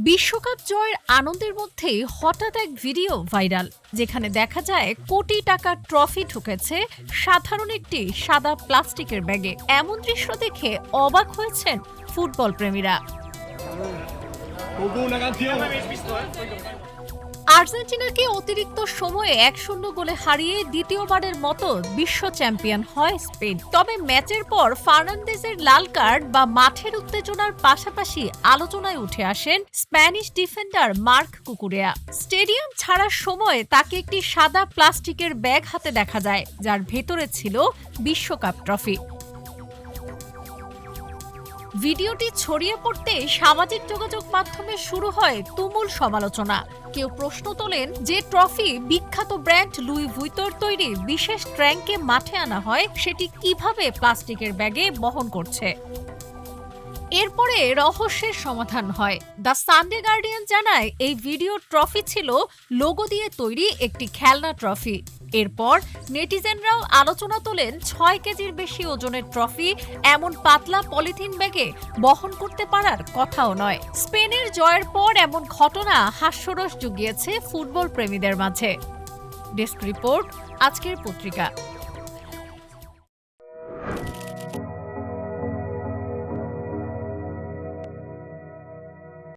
বিশ্বকাপ জয়ের আনন্দের মধ্যেই হঠাৎ এক ভিডিও ভাইরাল, যেখানে দেখা যায় কোটি টাকার ট্রফি ঢুকেছে সাধারণ একটি সাদা প্লাস্টিকের ব্যাগে। এমন দৃশ্য দেখে অবাক হয়েছেন ফুটবল প্রেমীরা। আর্জেন্টিনাকে অতিরিক্ত সময়ে ১-০ গোলে হারিয়ে দ্বিতীয়বারের মতো বিশ্ব চ্যাম্পিয়ন হয় স্পেন। তবে ম্যাচের পর ফার্নান্দেজের লাল কার্ড বা মাঠের উত্তেজনার পাশাপাশি আলোচনায় উঠে আসেন Spanish defender Marc Cucurella. Stadium ছাড়ার সময় তাকে একটি সাদা প্লাস্টিকের ব্যাগ হাতে দেখা যায়, যার ভেতরে ছিল বিশ্বকাপ ট্রফি। ভিডিওটি ছড়িয়ে পড়তে সামাজিক যোগাযোগ মাধ্যমে শুরু হয় তুমুল সমালোচনা। কেউ প্রশ্ন তোলেন যে ট্রফি বিখ্যাত ব্র্যান্ড লুই ভুইতোর তৈরি বিশেষ ট্র্যাঙ্কে মাঠে আনা হয়, সেটি কিভাবে প্লাস্টিকের ব্যাগে বহন করছে। এরপরে রহস্যের সমাধান হয়। দ্য সানডে গার্ডিয়ান জানায় এই ভিডিও ট্রফি ছিল লোগো দিয়ে তৈরি একটি খেলনা ট্রফি। এরপর নেটিজেনরাও আলোচনা তোলেন ৬ কেজির বেশি ওজনের ট্রফি এমন পাতলা পলিথিন ব্যাগে বহন করতে পারার কথাও নয়। স্পেনের জয়ের পর এমন ঘটনা হাস্যরস জুগিয়েছে ফুটবল প্রেমীদের মাঝে। ডেস্ক রিপোর্ট, আজকের পত্রিকা।